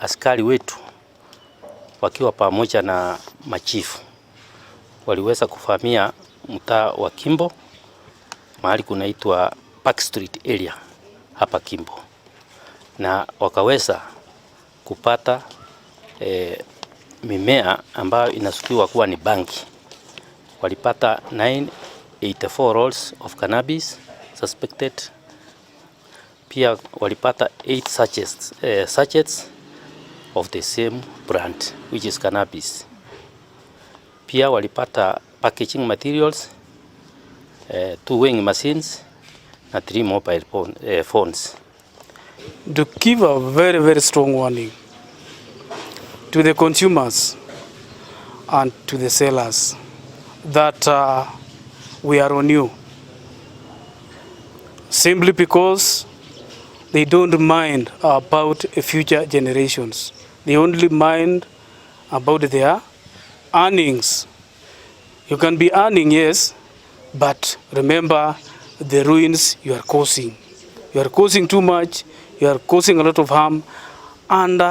askari wetu wakiwa pamoja na machifu waliweza kuvamia mtaa wa Kimbo, mahali kunaitwa Park Street area hapa Kimbo, na wakaweza kupata mimea ambayo inasukiwa kuwa ni bangi. Walipata 984 rolls of cannabis suspected. Pia walipata 8 sachets of the same brand which is cannabis. Pia walipata packaging materials, 2 weighing machines na 3 mobile phones. To give a very, very strong warning to the consumers and to the sellers that we are on you, simply because they don't mind about future generations. They only mind about their earnings. You can be earning, yes, but remember the ruins you are causing. You are causing too much, you are causing a lot of harm, and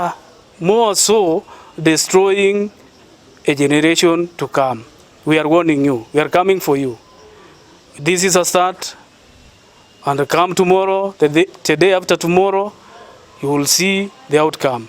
more so destroying a generation to come. We are warning you, we are coming for you. This is a start, and come tomorrow, the day after tomorrow, you will see the outcome.